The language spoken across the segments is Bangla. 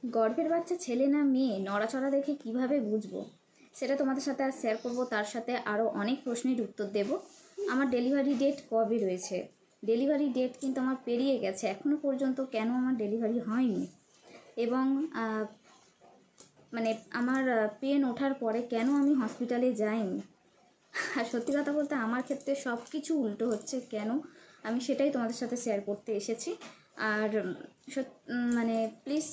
গর্ভের বাচ্চা ছেলে না মেয়ে নড়াচড়া দেখে কিভাবে বুঝবো সেটা তোমাদের সাথে আর শেয়ার করব। তার সাথে আরও অনেক প্রশ্নের উত্তর দেব। আমার ডেলিভারি ডেট কবে রয়েছে? ডেলিভারি ডেট কিন্তু আমার পেরিয়ে গেছে, এখনও পর্যন্ত কেন আমার ডেলিভারি হয়নি, এবং মানে আমার পেন ওঠার পরে কেন আমি হসপিটালে যাইনি। আর সত্যি কথা বলতে আমার ক্ষেত্রে সব কিছু উল্টো হচ্ছে কেন, আমি সেটাই তোমাদের সাথে শেয়ার করতে এসেছি। আর মানে প্লিজ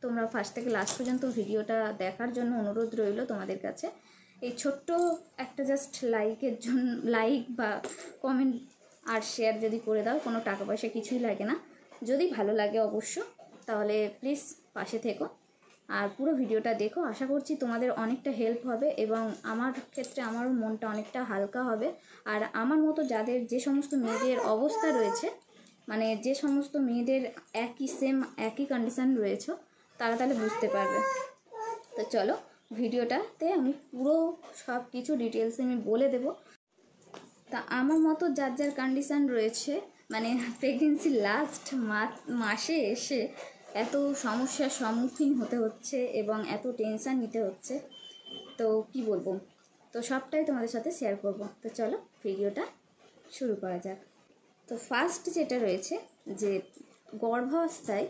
তোমরা ফার্স্ট থেকে লাস্ট পর্যন্ত ভিডিওটা দেখার জন্য অনুরোধ রইল তোমাদের কাছে। এই ছোট্ট একটা জাস্ট লাইকের জন্য, লাইক বা কমেন্ট আর শেয়ার যদি করে দাও, কোনো টাকা পয়সা কিছুই লাগে না। যদি ভালো লাগে অবশ্য, তাহলে প্লিজ পাশে থেকো আর পুরো ভিডিওটা দেখো। আশা করছি তোমাদের অনেকটা হেল্প হবে এবং আমার ক্ষেত্রে আমারও মনটা অনেকটা হালকা হবে। আর আমার মতো যাদের যে সমস্ত মেয়েদের অবস্থা রয়েছে, মানে যে সমস্ত মেয়েদের একই কন্ডিশান রয়েছে, তারা তাহলে বুঝতে পারবে। তো চলো ভিডিওটাতে আমি পুরো সব কিছু ডিটেলসে আমি বলে দেব। তা আমার মতো যার যার কন্ডিশান রয়েছে, মানে প্রেগনেন্সির লাস্ট মাসে এসে এত সমস্যার সম্মুখীন হতে হচ্ছে এবং এত টেনশান নিতে হচ্ছে, তো কি বলবো, তো সবটাই তোমাদের সাথে শেয়ার করব। তো চলো ভিডিওটা শুরু করা যাক। তো ফার্স্ট যেটা রয়েছে যে গর্ভাবস্থায়,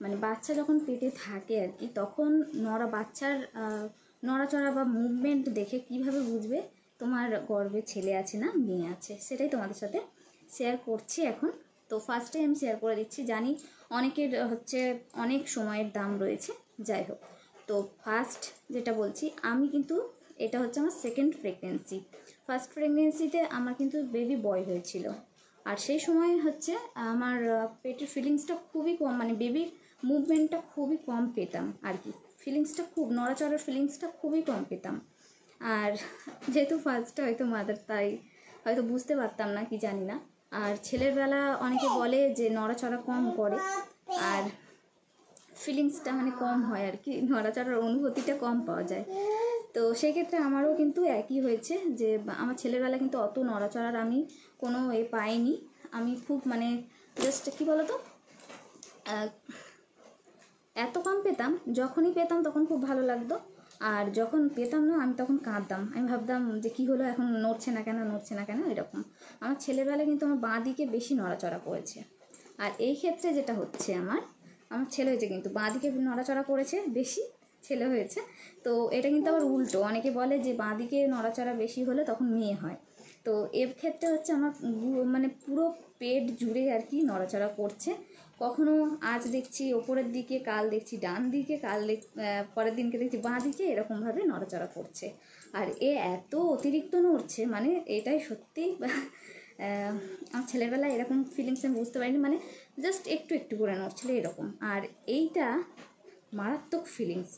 মানে বাচ্চা যখন পেটে থাকে আর কি, তখন বাচ্চার নড়াচড়া বা মুভমেন্ট দেখে কিভাবে বুঝবে তোমার গর্ভে ছেলে আছে না মেয়ে আছে, সেটাই তোমাদের সাথে শেয়ার করছি এখন। তো ফার্স্টে আমি শেয়ার করে দিচ্ছি, জানি অনেকের হচ্ছে অনেক সময়ের দাম রয়েছে, যাই হোক। তো ফার্স্ট যেটা বলছি, আমি কিন্তু এটা হচ্ছে আমার সেকেন্ড প্রেগনেন্সি। ফার্স্ট প্রেগনেন্সিতে আমার কিন্তু বেবি বয় হয়েছিল, আর সেই সময় হচ্ছে আমার পেটের ফিলিংসটা খুবই কম, মানে বেবির মুভমেন্টটা খুবই কম পেতাম আর কি, ফিলিংসটা খুব নড়াচড়ার ফিলিংসটা খুবই কম পেতাম। আর যেহেতু ফার্স্টে হয়তো মাদার, তাই হয়তো বুঝতে পারতাম না, কি জানি না। আর ছেলের বেলা অনেকে বলে যে নড়াচড়া কম করে আর ফিলিংসটা মানে কম হয় আর কি, নড়াচড়ার অনুভূতিটা কম পাওয়া যায়। তো সেক্ষেত্রে আমারও কিন্তু একই হয়েছে, যে আমার ছেলেবেলা কিন্তু অত নড়াচড়ার আমি কোনো পাইনি। আমি খুব মানে জাস্ট কী বলতো, এত কম পেতাম, যখনই পেতাম তখন খুব ভালো লাগতো, আর যখন পেতাম না আমি তখন কাঁদতাম। আমি ভাবতাম যে কী হলো, এখন নড়ছে না কেন এরকম। আমার ছেলেবেলায় কিন্তু আমার বাঁ দিকে বেশি নড়াচড়া করেছে। আর এই ক্ষেত্রে যেটা হচ্ছে, আমার ছেলে হয়েছে কিন্তু বাঁ দিকে নড়াচড়া করেছে বেশি, ছেলে হয়েছে। তো এটা কিন্তু আবার উল্টো, অনেকে বলে যে বাঁ দিকে নড়াচড়া বেশি হলে তখন মেয়ে হয়। তো এর ক্ষেত্রে হচ্ছে আমার মানে পুরো পেট জুড়ে আর কি নড়াচড়া করছে। কখনো আজ দেখছি ওপরের দিকে, কাল দেখছি ডান দিকে, পরের দিনকে দেখছি বাঁ দিকে, এরকমভাবে নড়াচড়া করছে। আর এত অতিরিক্ত নড়ছে, মানে এটাই সত্যি আমার ছেলেবেলায় এরকম ফিলিংস আমি বুঝতে পারিনি, মানে জাস্ট একটু একটু করে নড়ছিল এরকম। আর এইটা মারাত্মক ফিলিংস,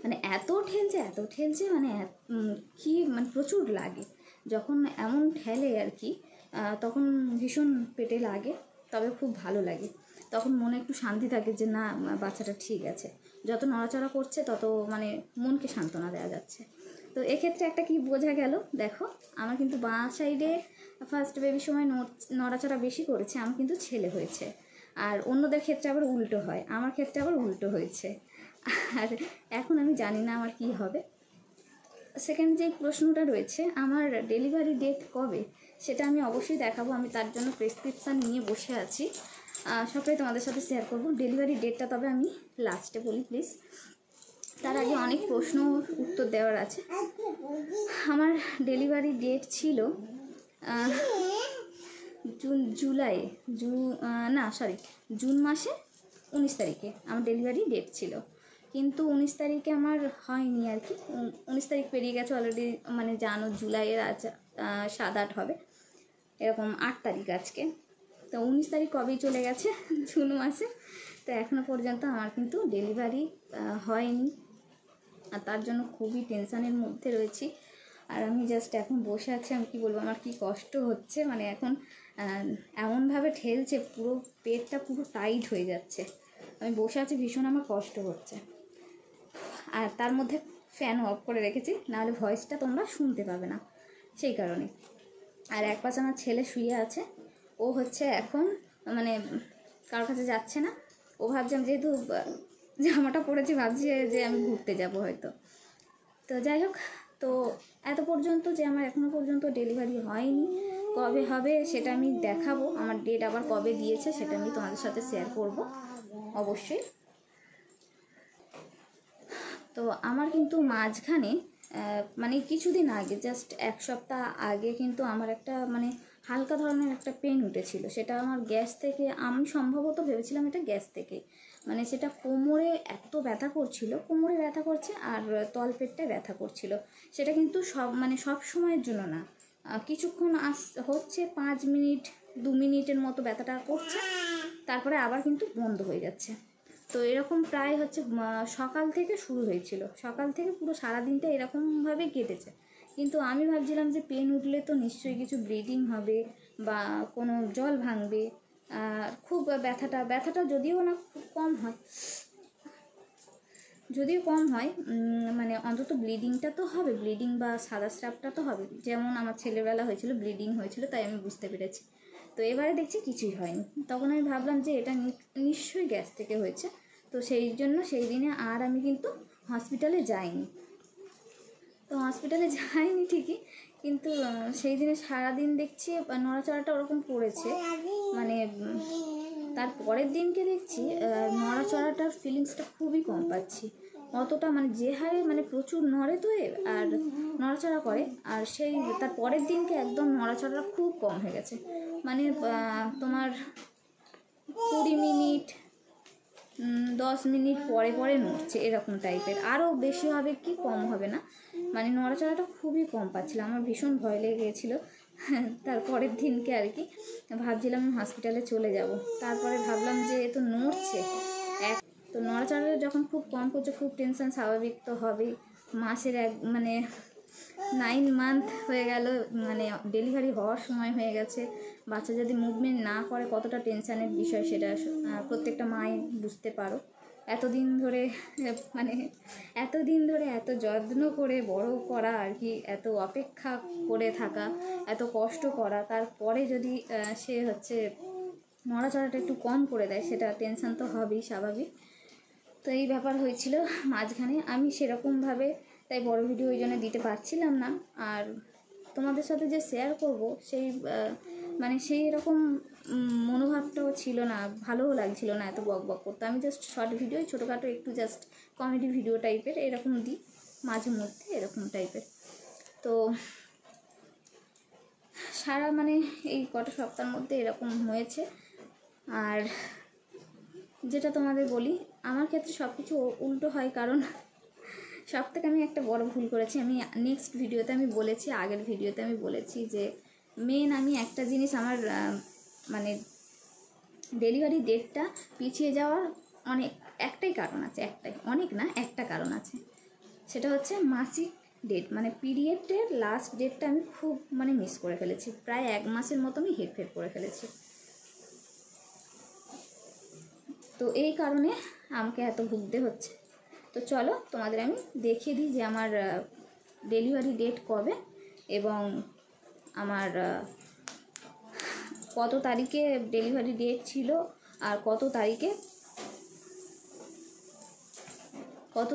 মানে এত ঠেলছে মানে কি, মানে প্রচুর লাগে যখন এমন ঠেলে আর কি, তখন ভীষণ পেটে লাগে, তবে খুব ভালো লাগে। তখন মনে একটু শান্তি থাকে যে না, বাচ্চাটা ঠিক আছে। যত নড়াচড়া করছে তত মানে মনকে সান্ত্বনা দেওয়া যাচ্ছে। তো এক্ষেত্রে একটা কি বোঝা গেল, দেখো আমার কিন্তু বাঁ সাইডে ফার্স্ট বেবির সময় নড়াচড়া বেশি করেছে, আমার কিন্তু ছেলে হয়েছে। আর অন্যদের ক্ষেত্রে আবার উল্টো হয়, আমার ক্ষেত্রে আবার উল্টো হয়েছে। আর এখন আমি জানি না আমার কি হবে। সেকেন্ড যে প্রশ্নটা রয়েছে, আমার ডেলিভারি ডেট কবে, সেটা আমি অবশ্যই দেখাবো। আমি তার জন্য প্রেসক্রিপশান নিয়ে বসে আছি, সবটাই তোমাদের সাথে শেয়ার করব। ডেলিভারি ডেটটা তবে আমি লাস্টে বলি প্লিজ, তার আগে অনেক প্রশ্ন উত্তর দেওয়ার আছে। আমার ডেলিভারি ডেট ছিল জুন মাসে 19 তারিখে আমার ডেলিভারি ডেট ছিল, কিন্তু 19 তারিখে আমার হয়নি আর কি। 19 তারিখ পেরিয়ে গেছে অলরেডি, মানে জানো জুলাইয়ের আজ 7-8 হবে, এরকম 8 তারিখ আজকে। তো 19 তারিখ কবেই চলে গেছে জুন মাসে, তো এখনও পর্যন্ত আমার কিন্তু ডেলিভারি হয়নি। আর তার জন্য খুবই টেনশানের মধ্যে রয়েছি। আর আমি জাস্ট এখন বসে আছি, আমি কি বলবো, আমার কি কষ্ট হচ্ছে, মানে এখন এমনভাবে ঠেলছে, পুরো পেটটা পুরো টাইট হয়ে যাচ্ছে। আমি বসে আছি, ভীষণ আমার কষ্ট হচ্ছে। আর তার মধ্যে ফ্যান অফ করে রেখেছি, নাহলে ভয়েসটা তোমরা শুনতে পাবে না, সেই কারণে। আর এক পাশে আমার ছেলে শুয়ে আছে, ও হচ্ছে এখন মানে কারোর কাছে যাচ্ছে না। ও ভাবছে যেহেতু জামাটা পরেছি ভাবছি যে আমি ঘুরতে যাব হয়তো। তো যাই হোক, তো এত পর্যন্ত যে আমার এখনও পর্যন্ত ডেলিভারি হয়নি, কবে হবে সেটা আমি দেখাবো। আমার ডেট আবার কবে দিয়েছে সেটা আমি তোমাদের সাথে শেয়ার করব অবশ্যই। তো আমার কিন্তু মাঝখানে মানে কিছুদিন আগে, জাস্ট 1 সপ্তাহ আগে কিন্তু আমার একটা মানে হালকা ধরনের একটা পেন উঠেছিল। সেটা আমার গ্যাস থেকে, আমি সম্ভবত ভেবেছিলাম এটা গ্যাস থেকে। মানে সেটা কোমরে এত ব্যথা করছিল, কোমরে ব্যথা করছে আর তলপেটটায় ব্যথা করছিল। সেটা কিন্তু সব সময়ের জন্য না, কিছুক্ষণ হচ্ছে 5 মিনিট 2 মিনিটের মতো ব্যথাটা করছে, তারপরে আবার কিন্তু বন্ধ হয়ে যাচ্ছে। তো এরকম প্রায় হচ্ছে সকাল থেকে শুরু হয়েছিল, সকাল থেকে পুরো সারাদিনটা এরকমভাবে কেটেছে। কিন্তু আমি ভাবছিলাম যে পেন উঠলে তো নিশ্চয়ই কিছু ব্লিডিং হবে বা কোনো জল ভাঙবে, খুব ব্যথাটা যদিও না খুব কম হয়, মানে অন্তত ব্লিডিংটা তো হবে, ব্লিডিং বা সাদা স্রাবটা তো হবে, যেমন আমার ছেলেবেলা হয়েছিল, ব্লিডিং হয়েছিল, তাই আমি বুঝতে পেরেছি। তো এবারে দেখছি কিছুই হয়নি। তখন আমি ভাবলাম যে এটা নিশ্চয়ই গ্যাস থেকে হয়েছে। তো সেই জন্য সেই দিনে আর আমি কিন্তু হসপিটালে যাইনি। তো হসপিটালে যাইনি ঠিকই, কিন্তু সেই দিনে সারাদিন দেখছি নড়াচড়াটা ওরকম পড়েছে। মানে তার পরের দিনকে দেখছি নড়াচড়াটার ফিলিংসটা খুবই কম পাচ্ছি। অতটা মানে যে হারে মানে প্রচুর নড়ে তো আর নড়াচড়া করে, আর সেই তার পরের দিনকে একদম নড়াচড়াটা খুব কম হয়ে গেছে। মানে তোমার 20 মিনিট 10 মিনিট পরে পরে নড়ছে এরকম টাইপের, আরও বেশি হবে কি কম হবে না। মানে নড়াচড়াটা খুবই কম পাচ্ছিলাম, আমার ভীষণ ভয় লেগে গিয়েছিলো। তারপরের দিনকে আর কি ভাবছিলাম আমি হসপিটালে চলে যাব। তারপরে ভাবলাম যে এ তো নড়ছে, তো নড়াচড়াটা যখন খুব কম করছে, খুব টেনশন, স্বাভাবিক তো হবেই। মাসের মানে 9 মান্থ হয়ে গেল, মানে ডেলিভারি হওয়ার সময় হয়ে গেছে। বাচ্চা যদি মুভমেন্ট না করে কতটা টেনশানের বিষয় সেটা প্রত্যেকটা মাই বুঝতে পারো। এতদিন ধরে এত যত্ন করে বড় করা আর কি, এত অপেক্ষা করে থাকা, এত কষ্ট করা, তারপরে যদি সে হচ্ছে নড়াচড়াটা একটু কম করে দেয়, সেটা টেনশান তো হবেই, স্বাভাবিক। তো এই ব্যাপার হয়েছিল মাঝখানে, আমি সেরকমভাবে তাই বড় ভিডিও ওই জন্য দিতে পারছিলাম না। আর তোমাদের সাথে যে শেয়ার করব সেই মানে সেই রকম মনোভাবটাও ছিল না, ভালোও লাগছিল না এত বক বক করতে। আমি জাস্ট শর্ট ভিডিও, ছোটোখাটো একটু জাস্ট কমেডি ভিডিও টাইপের এরকম দিই মাঝে মধ্যে, এরকম টাইপের। তো সারা মানে এই কটা সপ্তাহের মধ্যে এরকম হয়েছে। আর যেটা তোমাদের বলি, আমার ক্ষেত্রে সব কিছু উল্টো হয়, কারণ সব থেকে আমি একটা বড় ভুল করেছি। আমি নেক্সট ভিডিওতে আমি বলেছি, আগের ভিডিওতে আমি বলেছি যে আমি একটা জিনিস, আমার মানে ডেলিভারি ডেটটা পিছিয়ে যাওয়ার একটাই কারণ আছে, অনেক না, একটা কারণ আছে। সেটা হচ্ছে মাসিক ডেট, মানে পিরিয়ডের লাস্ট ডেটটা আমি খুব মিস করে ফেলেছি। প্রায় 1 মাসের মতো আমি হেরফের করে ফেলেছি। তো এই কারণে আমাকে এত ভুগতে হচ্ছে। তো চলো তোমাদের আমি দেখিয়ে দিই যে আমার ডেলিভারি ডেট কবে এবং আমার কত তারিখে ডেলিভারি ডেট ছিল আর কত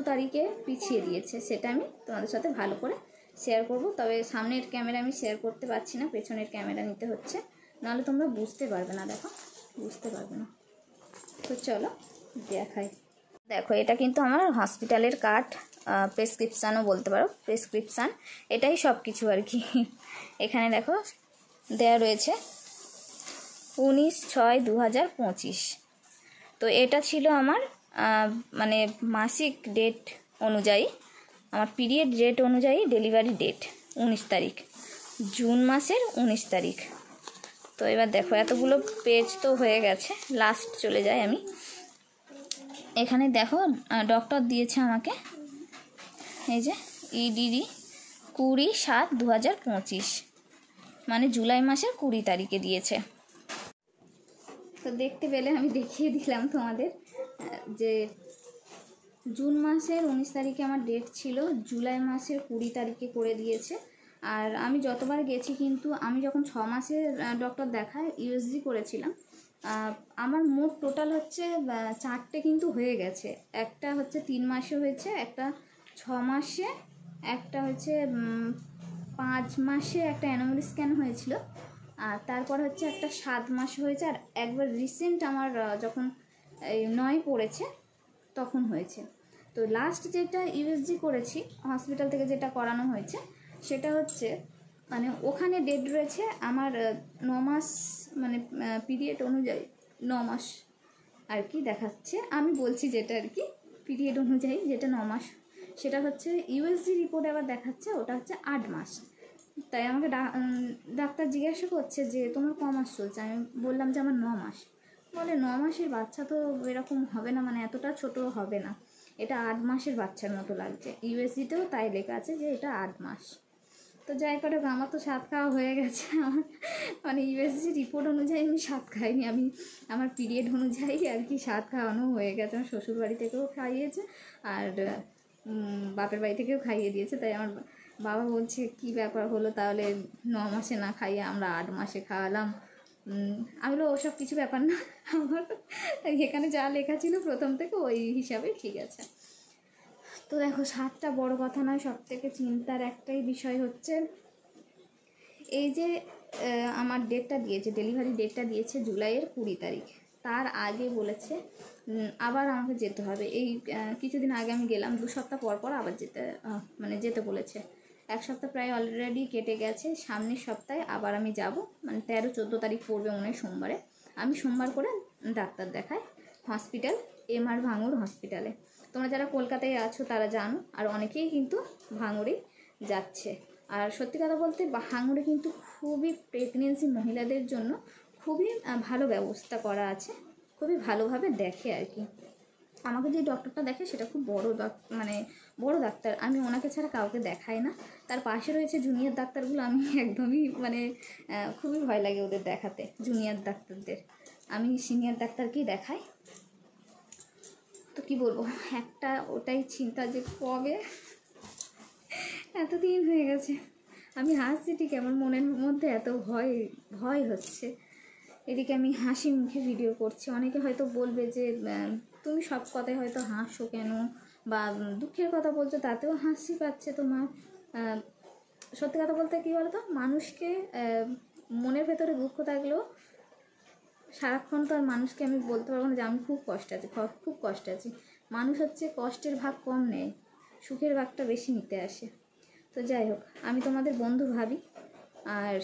তারিখে পিছিয়ে দিয়েছে, সেটা আমি তোমাদের সাথে ভালো করে শেয়ার করব। তবে সামনের ক্যামেরা আমি শেয়ার করতে পারছি না, পেছনের ক্যামেরা নিতে হচ্ছে, নাহলে তোমরা বুঝতে পারবে না, বুঝতে পারবে না। তো চলো দেখাই। দেখো, এটা কিন্তু আমার হসপিটালের কার্ড, প্রেসক্রিপশানও বলতে পারো, প্রেসক্রিপশান, এটাই সব কিছু আর কি। এখানে দেখো দেয়া রয়েছে 19/6/2025। তো এটা ছিল আমার মানে মাসিক ডেট অনুযায়ী, আমার পিরিয়ড ডেট অনুযায়ী ডেলিভারি ডেট 19 তারিখ, জুন মাসের 19 তারিখ। তো এবার দেখো এতগুলো পেজ তো হয়ে গেছে, লাস্ট চলে যাই আমি। এখানে দেখো ডক্টর দিয়েছে আমাকে, এই যে EDD 20/7/2025, মানে জুলাই মাসের 20 তারিখে দিয়েছে। তো দেখতে পেলে আমি দেখিয়ে দিলাম তোমাদের যে জুন মাসের 19 তারিখে আমার ডেট ছিল, জুলাই মাসের 20 তারিখে করে দিয়েছে। আর আমি যতবার গেছি, কিন্তু আমি যখন 6 মাসের ডক্টর দেখায় USG করেছিলাম, আমার মোট টোটাল হচ্ছে 4টে কিন্তু হয়ে গেছে। একটা হচ্ছে 3 মাসে হয়েছে, একটা 6 মাসে, একটা হচ্ছে 5 মাসে একটা অ্যানোমালি স্ক্যান হয়েছিল, আর তারপর হচ্ছে একটা 7 মাসে হয়েছে, আর একবার রিসেন্ট আমার যখন এই 9 পড়েছে তখন হয়েছে। তো লাস্ট যেটা ইউএসজি করেছি হসপিটাল থেকে, যেটা করানো হয়েছে সেটা হচ্ছে মানে ওখানে ডেট রয়েছে আমার 9 মাস, মানে পিরিয়ড অনুযায়ী 9 মাস আর কি দেখাচ্ছে। আমি বলছি যেটা আর কি পিরিয়ড অনুযায়ী যেটা 9 মাস, সেটা হচ্ছে ইউএসজি রিপোর্টে আবার দেখাচ্ছে ওটা হচ্ছে 8 মাস। তাই আমাকে ডাক্তার জিজ্ঞাসা করছে যে তোমার ক মাস চলছে, আমি বললাম যে আমার 9 মাস। বলে 9 মাসের বাচ্চা তো এরকম হবে না, মানে এতটা ছোট হবে না, এটা 8 মাসের বাচ্চার মতো লাগছে। ইউএসজিতেও তাই লেখা আছে যে এটা 8 মাস। তো যাই করে আমার তো 7 খাওয়া হয়ে গেছে। আমার মানে ইউএসজি রিপোর্ট অনুযায়ী আমি 7 খাইনি, আমি আমার পিরিয়ড অনুযায়ী আর কি 7 খাওয়ানো হয়ে গেছে। আমার শ্বশুর বাড়ি থেকেও খাইয়েছে আর বাপের বাড়ি থেকেও খাইয়ে দিয়েছে। তাই আমার বাবা বলছে কি ব্যাপার হলো, তাহলে 9 মাসে না খাইয়ে আমরা 8 মাসে খাওয়ালাম। আমি বলো ওসব কিছু ব্যাপার না, আমার এখানে যা লেখা ছিল প্রথম থেকে ওই হিসাবে ঠিক আছে। তো দেখো 7টা বড় কথা নয়, সব থেকে চিন্তার একটাই বিষয় হচ্ছে এই যে আমার ডেটটা দিয়েছে, ডেলিভারি ডেটটা দিয়েছে জুলাইয়ের 20 তারিখ। তার আগে বলেছে আবার আমাকে যেতে হবে। এই কিছুদিন আগে আমি গেলাম, 2 সপ্তাহ পর পর আবার যেতে বলেছে। 1 সপ্তাহ প্রায় অলরেডি কেটে গেছে, সামনের সপ্তাহে আবার আমি যাব, মানে 13-14 তারিখ পড়বে মনে হয় সোমবারে। আমি সোমবার করে ডাক্তার দেখাই হসপিটাল MR ভাঙুর হসপিটালে। তোমরা যারা কলকাতায় আছো তারা জানো, আর অনেকেই কিন্তু ভাঙুরেই যাচ্ছে। আর সত্যি কথা বলতে ভাঙুরে কিন্তু খুবই প্রেগনেন্সি মহিলাদের জন্য খুবই ভালো ব্যবস্থা করা আছে, খুবই ভালোভাবে দেখে আর কি। আমাকে যে ডক্টরটা দেখে সেটা খুব বড় ডাক্তার, আমি ওনাকে ছাড়া কাউকে দেখাই না। তার পাশে রয়েছে জুনিয়র ডাক্তারগুলো, আমি একদমই খুবই ভয় লাগে ওদের দেখাতে, জুনিয়র ডাক্তারদের। আমি সিনিয়র ডাক্তারকেই দেখাই। তো কি বলবো, একটা ওটাই চিন্তা যে কবে, এতদিন হয়ে গেছে। আমি হাসছি ঠিক, আমার মনের মধ্যে এত ভয় হচ্ছে। এদিকে আমি হাসি মুখে ভিডিও করছি। অনেকে হয়তো বলবে যে তুমি সব কথায় হয়তো হাসো কেন, বা দুঃখের কথা বলছো তাতেও হাসি পাচ্ছে তোমার। সত্যি কথা বলতে কী বলতো, মানুষকে মনের ভেতরে দুঃখ থাকলেও সারাক্ষণ তো আর মানুষকে আমি বলতে পারবো না যে আমি খুব কষ্টে আছি। মানুষ হচ্ছে কষ্টের ভাগ কম নেয়, সুখের ভাগটা বেশি নিতে আসে। তো যাই হোক, আমি তোমাদের বন্ধু ভাবি, আর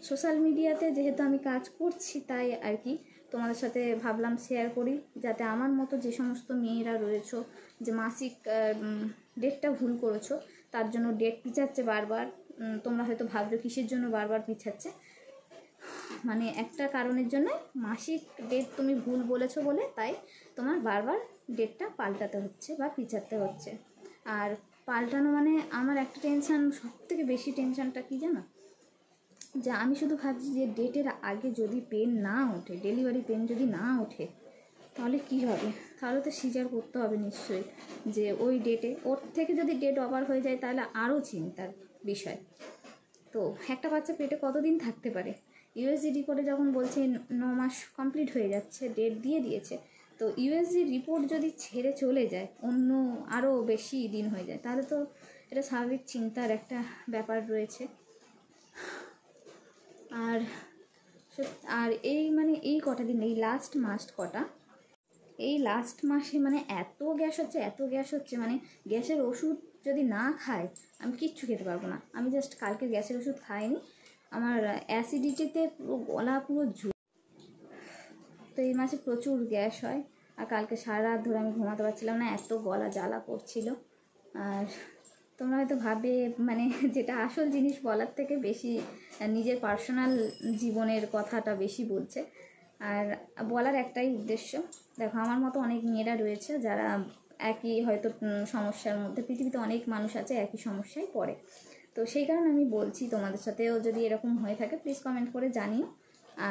সোশ্যাল মিডিয়াতে যেহেতু আমি কাজ করছি তাই আর কি তোমাদের সাথে ভাবলাম শেয়ার করি, যাতে আমার মতো যে সমস্ত মেয়েরা রয়েছো যে মাসিক ডেটটা ভুল করেছো, তার জন্য ডেট পিছাচ্ছে বারবার। তোমরা হয়তো ভাবছো কিসের জন্য বারবার পিছাচ্ছে, মানে একটা কারণের জন্য মাসিক ডেট তুমি ভুল বলেছো বলে তাই তোমার বারবার ডেটটা পাল্টাতে হচ্ছে বা পিছাতে হচ্ছে। আর পাল্টানো মানে আমার একটা টেনশান, সবথেকে বেশি টেনশানটা কী জানো, যে আমি শুধু ভাবছি যে ডেটের আগে যদি পেন না ওঠে, ডেলিভারি পেন যদি না ওঠে তাহলে কী হবে, তাহলে তো সিজার করতে হবে নিশ্চয়ই। যে ওই ডেটে ওর থেকে যদি ডেট ওভার হয়ে যায় তাহলে আরও চিন্তার বিষয়। তো একটা বাচ্চা পেটে কতদিন থাকতে পারে? ইউএসজি রিপোর্টে যখন বলছে 9 মাস কমপ্লিট হয়ে যাচ্ছে, ডেট দিয়ে দিয়েছে, তো ইউএসজি রিপোর্ট যদি ছেড়ে চলে যায়, অন্য আরও বেশি দিন হয়ে যায়, তাহলে তো এটা স্বাভাবিক চিন্তার একটা ব্যাপার রয়েছে। আর এই কটা দিন, এই লাস্ট মাসে মানে এত গ্যাস হচ্ছে, মানে গ্যাসের ওষুধ যদি না খায় আমি কিচ্ছু খেতে পারবো না। আমি জাস্ট কালকে গ্যাসের ওষুধ খাইনি, আমার অ্যাসিডিটিতে পুরো গলা পুরো তো এই মাসে প্রচুর গ্যাস হয়। আর কালকে সারা রাত ধরে আমি ঘুমাতে পারছিলাম না, এত গলা জ্বালা করছিল। আর তোমরা হয়তো ভাবে মানে যেটা আসল জিনিস বলার থেকে বেশি নিজের পার্সোনাল জীবনের কথাটা বেশি বলছে। আর বলার একটাই উদ্দেশ্য, দেখো আমার মতো অনেক মেয়েরা রয়েছে যারা একই হয়তো সমস্যার মধ্যে, পৃথিবীতে অনেক মানুষ আছে একই সমস্যায় পড়ে। তো সেই কারণে আমি বলছি, তোমাদের সাথেও যদি এরকম হয়ে থাকে প্লিজ কমেন্ট করে জানিও।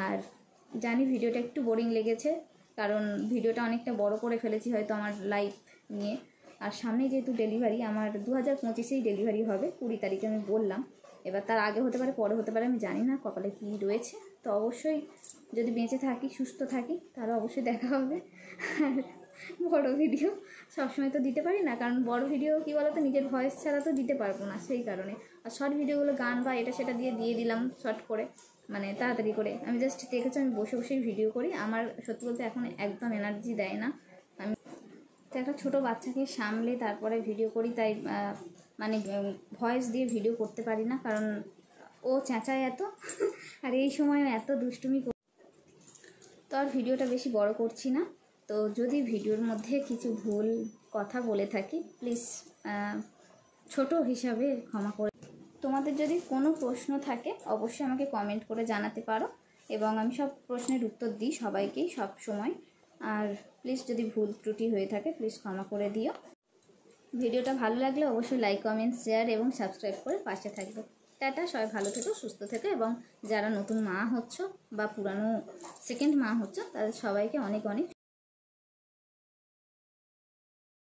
আর জানি ভিডিওটা একটু বোরিং লেগেছে, কারণ ভিডিওটা অনেকটা বড় করে ফেলেছি হয়তো আমার লাইফ নিয়ে। আর সামনে যেহেতু ডেলিভারি, আমার 2025-এই ডেলিভারি হবে, 20 তারিখে আমি বললাম। এবার তার আগে হতে পারে পরে হতে পারে, আমি জানি না, কপালে কী রয়েছে। তো তো অবশ্যই যদি বেঁচে থাকি, সুস্থ থাকি, তাহলে অবশ্যই দেখা হবে। আর বড় ভিডিও সবসময় তো দিতে পারি না, কারণ বড় ভিডিও কী বলো তো, নিজের ভয়েস ছাড়া তো দিতে পারবো না, সেই কারণে। আর শর্ট ভিডিওগুলো গান বা এটা সেটা দিয়ে দিলাম শর্ট করে, মানে তাড়াতাড়ি করে। আমি জাস্ট দেখেছি আমি বসে বসেই ভিডিও করি, আমার সত্যি বলতে এখন একদম এনার্জি দেয় না। আমি তো একটা ছোটো বাচ্চাকে সামলে তারপরে ভিডিও করি, তাই মানে ভয়েস দিয়ে ভিডিও করতে পারি না, কারণ ও চেঁচায় এত আর এই সময় এত দুষ্টুমি। তো আর ভিডিওটা বেশি বড় করছি না। তো যদি ভিডিওর মধ্যে কিছু ভুল কথা বলে থাকি, প্লিজ ছোট হিসাবে ক্ষমা করে। তোমাদের যদি কোনো প্রশ্ন থাকে অবশ্যই আমাকে কমেন্ট করে জানাতে পারো, এবং আমি সব প্রশ্নের উত্তর দিই সবাইকেই সব সময়। আর প্লিজ যদি ভুল ত্রুটি হয়ে থাকে প্লিজ ক্ষমা করে দিও। ভিডিওটা ভালো লাগলে অবশ্যই লাইক, কমেন্ট, শেয়ার এবং সাবস্ক্রাইব করে পাশে থাকবে। টাটা, সবাই ভালো থেকো, সুস্থ থেকো, এবং যারা নতুন মা হচ্ছ বা পুরানো সেকেন্ড মা হচ্ছ তাদের সবাইকে অনেক অনেক